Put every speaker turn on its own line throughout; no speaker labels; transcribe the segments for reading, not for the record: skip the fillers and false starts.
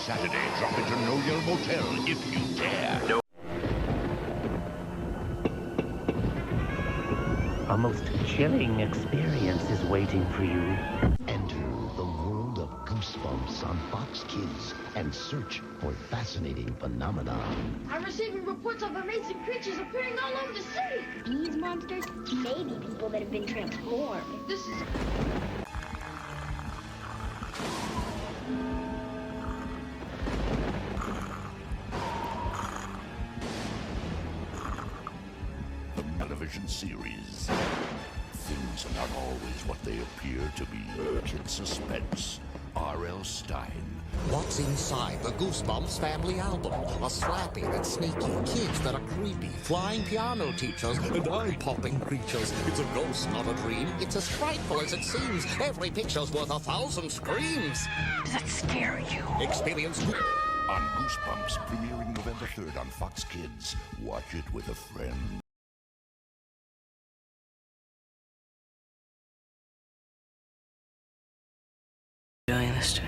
Saturday, drop into No Yell Motel if you dare. No.
A most chilling experience is waiting for you.
Enter the world of Goosebumps on Fox Kids and search for fascinating phenomena.
I'm receiving reports of amazing creatures appearing all over the city.
These monsters may be people that have been transformed.
This is...
The television series. Things are not always what they appear to be. Kid Suspense. R.L. Stein.
What's inside the Goosebumps family album? A slappy that's sneaky, kids that are creepy, flying piano teachers, and eye-popping creatures. It's a ghost, not a dream. It's as frightful as it seems. Every picture's worth 1,000 screams.
Does that scare you?
Experience
On Goosebumps, premiering November 3rd on Fox Kids. Watch it with a friend.
Doing this to me.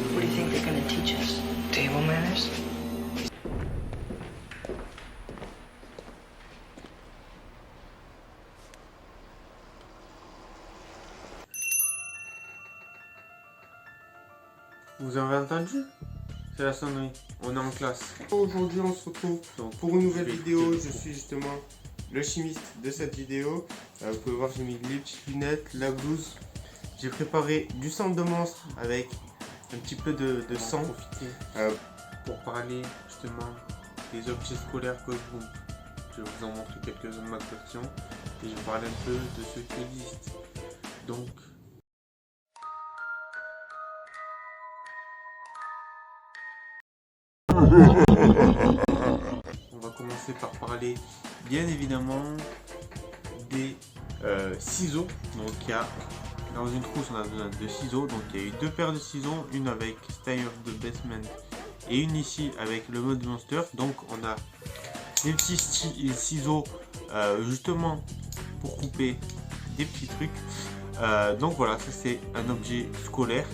What do you think they're gonna teach us? Table manners?
Vous avez entendu? C'est la sonnerie. On est en classe. Aujourd'hui, on se retrouve pour une nouvelle vidéo. Je suis justement le chimiste de cette vidéo. Vous pouvez voir, j'ai mis les petites lunettes, la blouse. J'ai préparé du sang de monstre avec un petit peu de sang pour parler justement des objets scolaires Goosebumps. Je vais vous en montrer quelques-uns de ma collection et je vais parler un peu de ceux qui existent. Donc, on va commencer par parler bien évidemment des ciseaux. Donc il y a dans une trousse on a besoin de ciseaux. Donc il y a eu deux paires de ciseaux, une avec Style of the Basement et une ici avec le mode Monster. Donc on a des petits ciseaux justement pour couper des petits trucs. Donc voilà, ça c'est un objet scolaire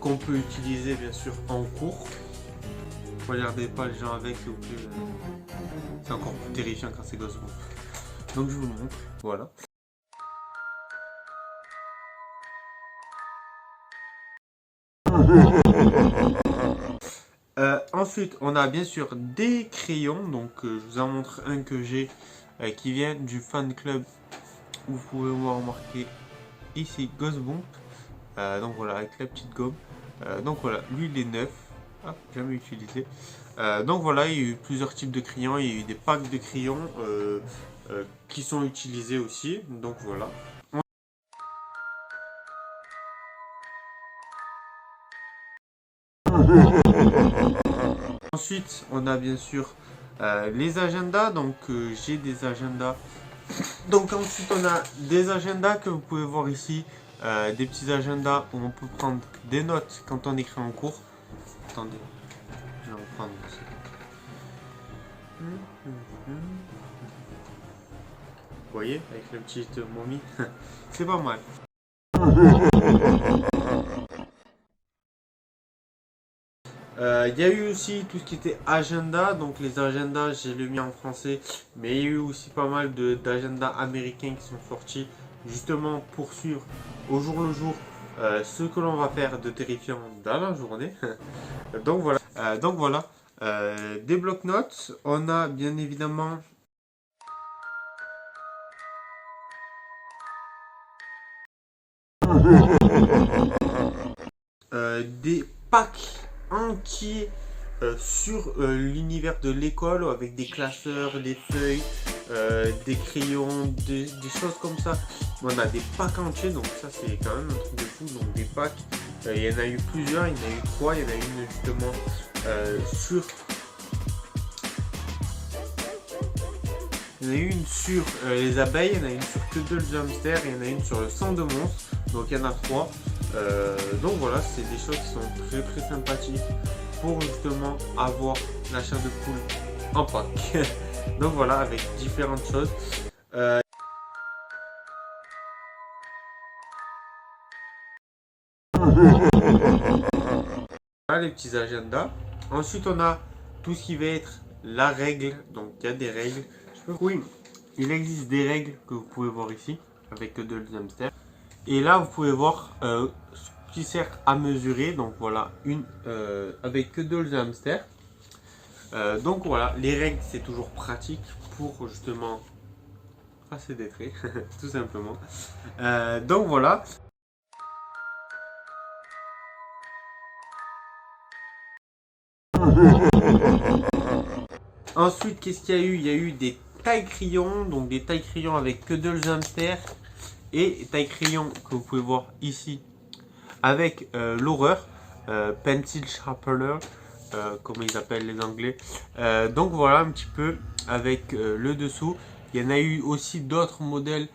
qu'on peut utiliser bien sûr en cours. Regardez pas les gens avec, s'il vous plaît. C'est encore plus terrifiant quand c'est Goosebumps. Donc je vous le montre, voilà. Ensuite, on a bien sûr des crayons. Donc je vous en montre un que j'ai qui vient du fan club. Vous pouvez voir marqué ici Goosebumps. Donc voilà, avec la petite gomme. Donc voilà, lui il est neuf. Ah, jamais utilisé. Donc voilà, il y a eu plusieurs types de crayons, il y a eu des packs de crayons qui sont utilisés aussi. Donc voilà. Ensuite, on a bien sûr les agendas. Donc j'ai des agendas. Donc ensuite, on a des agendas que vous pouvez voir ici. Des petits agendas où on peut prendre des notes quand on écrit en cours. Attendez, je vais en prendre aussi. Vous voyez, avec le petit momie, c'est pas mal. Il y a eu aussi tout ce qui était agenda, donc les agendas, j'ai le mis en français, mais il y a eu aussi pas mal d'agendas américains qui sont sortis, justement pour suivre au jour le jour ce que l'on va faire de terrifiant dans la journée. Donc voilà, des blocs-notes. On a bien évidemment des packs entiers sur l'univers de l'école avec des classeurs, des feuilles, des crayons, des choses comme ça. On a des packs entiers, donc ça c'est quand même un truc de fou. Donc des packs, il y en a eu plusieurs, il y en a eu 3, il y en a une justement sur Il y en a une sur les abeilles, il y en a une sur Cuddles the Hamster, et il y en a une sur le sang de monstre. Donc il y en a 3. Donc voilà, c'est des choses qui sont très très sympathiques pour justement avoir la chair de poule en pack. Donc voilà, avec différentes choses. Voilà les petits agendas. Ensuite, on a tout ce qui va être la règle. Donc il y a des règles. Oui, il existe des règles que vous pouvez voir ici avec Cuddles the Hamster. Et là, vous pouvez voir ce qui sert à mesurer. Donc voilà, une avec Cuddles the Hamster. Donc voilà, les règles, c'est toujours pratique pour justement passer des traits, tout simplement. Donc voilà. Ensuite, qu'est-ce qu'il y a eu? Il y a eu des tailles-crayons, donc des tailles-crayons avec Cuddles the Hamster et tailles-crayons que vous pouvez voir ici avec l'horreur, Pencil Sharpener, comme ils appellent les Anglais. Donc voilà un petit peu avec le dessous. Il y en a eu aussi d'autres modèles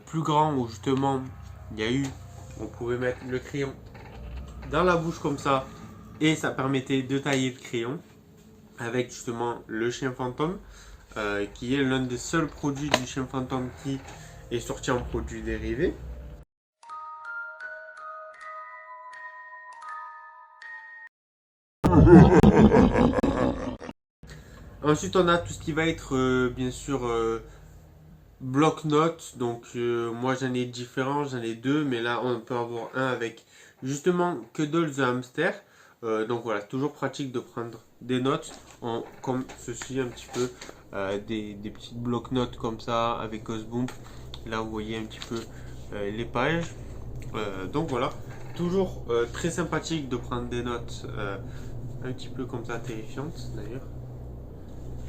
plus grands où justement il y a eu, on pouvait mettre le crayon dans la bouche comme ça et ça permettait de tailler le crayon avec justement le chien fantôme qui est l'un des seuls produits du chien fantôme qui est sorti en produit dérivé. Ensuite on a tout ce qui va être bien sûr bloc-notes. Donc moi j'en ai différents, j'en ai 2, mais là on peut avoir un avec justement Cuddles the Hamster. Donc voilà, toujours pratique de prendre des notes comme ceci un petit peu, des petites bloc-notes comme ça avec Ghostbump. Là vous voyez un petit peu les pages. Donc voilà, toujours très sympathique de prendre des notes un petit peu comme ça, terrifiantes d'ailleurs.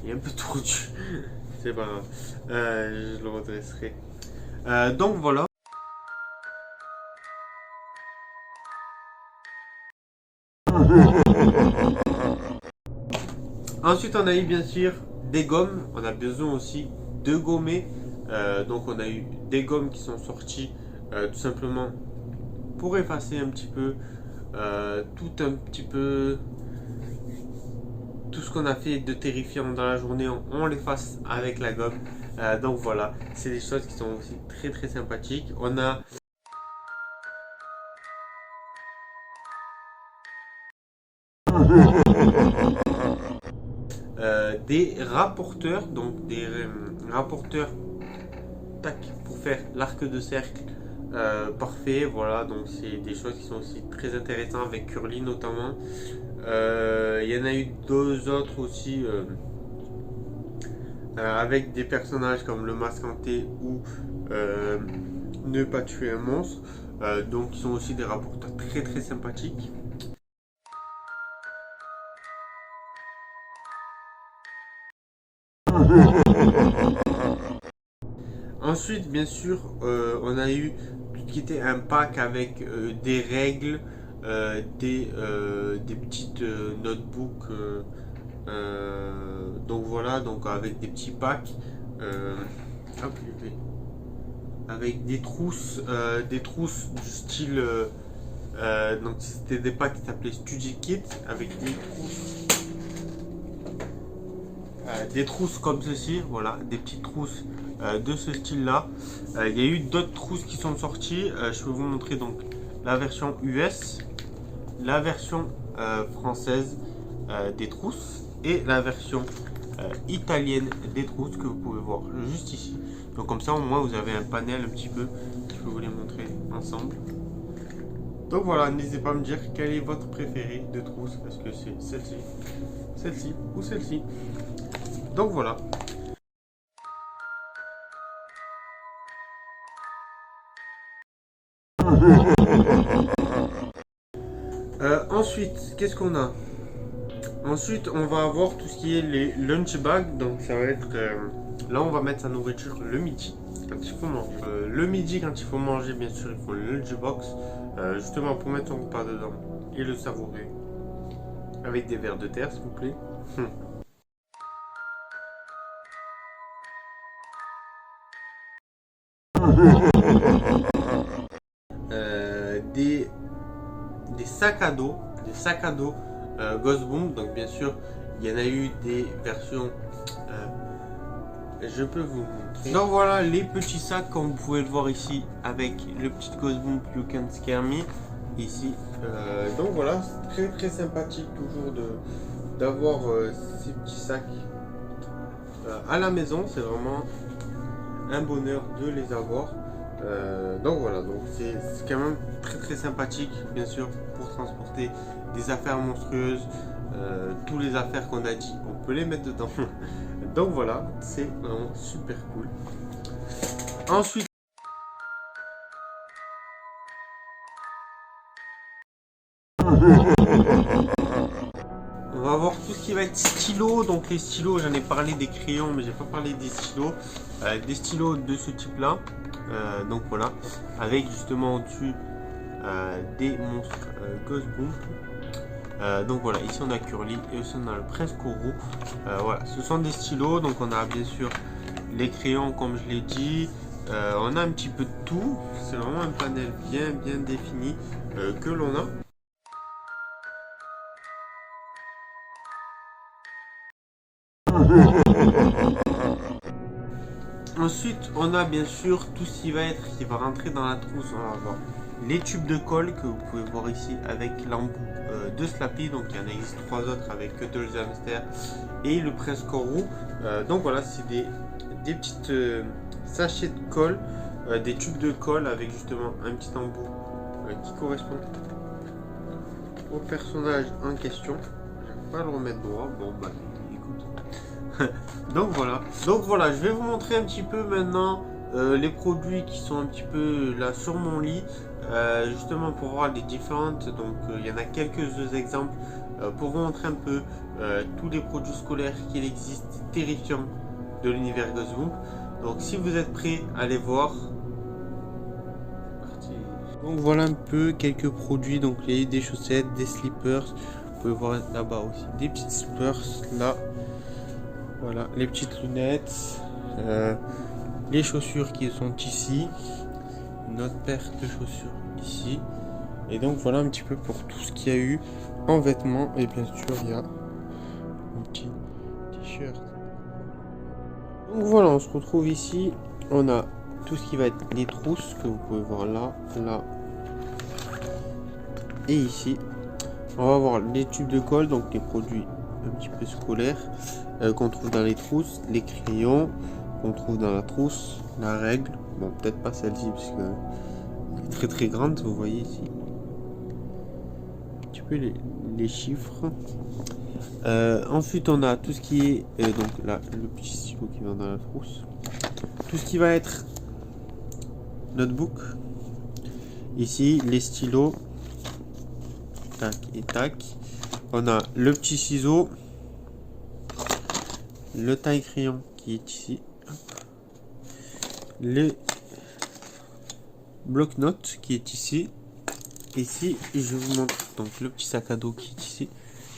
Il est un peu tordu, c'est pas grave, je le redresserai. Donc voilà. Ensuite on a eu bien sûr des gommes, on a besoin aussi de gommer. Donc on a eu des gommes qui sont sorties tout simplement pour effacer un petit peu tout ce qu'on a fait de terrifiant dans la journée, on l'efface avec la gomme. Donc voilà, c'est des choses qui sont aussi très très sympathiques. On a des rapporteurs, donc des rapporteurs tac, pour faire l'arc de cercle parfait. Voilà, donc c'est des choses qui sont aussi très intéressantes avec Curly notamment. Il y en a eu 2 autres aussi avec des personnages comme le masque hanté ou ne pas tuer un monstre. Donc ils sont aussi des rapporteurs très très sympathiques. Ensuite, bien sûr, on a eu tout ce qui était un pack avec des règles, des petites notebooks. Donc voilà, donc avec des petits packs, avec des trousses du style. Donc c'était des packs qui s'appelaient Study Kit avec des trousses comme ceci, voilà, des petites trousses de ce style là. Il y a eu d'autres trousses qui sont sorties. Je vais vous montrer donc la version US, la version française des trousses et la version italienne des trousses que vous pouvez voir juste ici. Donc comme ça au moins vous avez un panel un petit peu, je vais vous les montrer ensemble. Donc voilà, n'hésitez pas à me dire quelle est votre préférée de trousse. Est-ce que c'est celle-ci, celle-ci ou celle-ci? Donc voilà. Ensuite, qu'est-ce qu'on a? Ensuite, on va avoir tout ce qui est les lunch bags. Donc ça va être... là, on va mettre sa nourriture le midi, quand il faut manger. Le midi, quand il faut manger, bien sûr, il faut le lunchbox. Justement pour mettre son repas dedans et le savourer. Avec des verres de terre, s'il vous plaît. des sacs à dos, Ghost Bomb. Donc bien sûr, il y en a eu des versions. Je peux vous montrer. Donc voilà les petits sacs comme vous pouvez le voir ici avec le petit Ghost Bomb You Can Scare Me ici. Donc voilà, c'est très sympathique toujours d'avoir ces petits sacs à la maison. C'est vraiment un bonheur de les avoir. Donc voilà, donc c'est quand même très sympathique bien sûr pour transporter des affaires monstrueuses, tous les affaires qu'on a dit on peut les mettre dedans. Donc voilà, c'est vraiment super cool. Ensuite on va voir tout ce qui va être stylo. Donc les stylos, j'en ai parlé des crayons mais j'ai pas parlé des stylos. Des stylos de ce type là. Donc voilà, avec justement au-dessus des monstres Ghost Bomb. Donc voilà, ici on a Curly et aussi on a le Prince Corot. Voilà, ce sont des stylos. Donc on a bien sûr les crayons comme je l'ai dit. On a un petit peu de tout. C'est vraiment un panel bien défini que l'on a. Ensuite, on a bien sûr tout ce qui va rentrer dans la trousse. On va avoir les tubes de colle que vous pouvez voir ici avec l'embout de Slappy. Donc il y en existe 3 autres avec Cuddles the Hamster et le Prince Corot. Donc voilà, c'est des petites sachets de colle, des tubes de colle avec justement un petit embout qui correspond au personnage en question. Je vais pas le remettre droit. Bon bah écoute. Donc voilà, je vais vous montrer un petit peu maintenant les produits qui sont un petit peu là sur mon lit, justement pour voir les différentes. Donc il y en a quelques exemples pour vous montrer un peu tous les produits scolaires qu'il existe terrifiants de l'univers Ghost Bomb. Donc si vous êtes prêts, allez voir. Donc voilà un peu quelques produits. Donc il y a eu des chaussettes, des slippers. Vous pouvez voir là-bas aussi des petites slippers là. Voilà, les petites lunettes, les chaussures qui sont ici, notre paire de chaussures ici. Et donc voilà un petit peu pour tout ce qu'il y a eu en vêtements. Et bien sûr il y a un petit t-shirt. Donc voilà, on se retrouve ici. On a tout ce qui va être les trousses que vous pouvez voir là et ici. On va voir les tubes de colle, donc les produits un petit peu scolaires qu'on trouve dans les trousses, les crayons qu'on trouve dans la trousse, la règle, bon peut-être pas celle-ci parce que elle est très grande, vous voyez ici un petit peu les chiffres. Ensuite on a tout ce qui est donc là le petit stylo qui va dans la trousse, tout ce qui va être notebook, ici les stylos, tac et tac. On a le petit ciseau, le taille crayon qui est ici, le bloc-notes qui est ici. Ici, je vous montre donc le petit sac à dos qui est ici.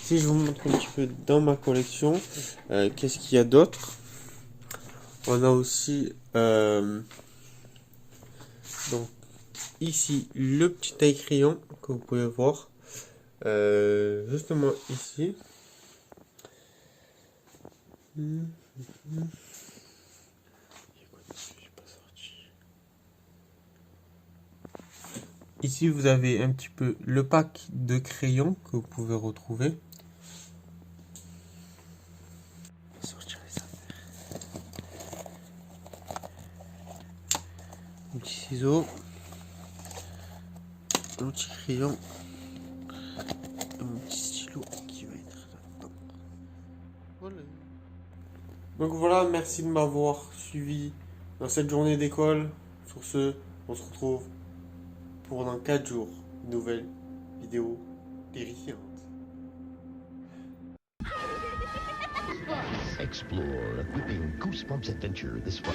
Si je vous montre un petit peu dans ma collection, qu'est-ce qu'il y a d'autre? On a aussi donc ici le petit taille crayon que vous pouvez voir. Justement ici. Ici vous avez un petit peu le pack de crayons que vous pouvez retrouver. Sortir les affaires. Un petit ciseau, un petit crayon. Un petit stylo qui va être là-dedans. Voilà. Donc voilà, merci de m'avoir suivi dans cette journée d'école. Sur ce, on se retrouve pour dans 4 jours. Nouvelle vidéo terrifiante.
Explore a gripping Goosebumps adventure this fall.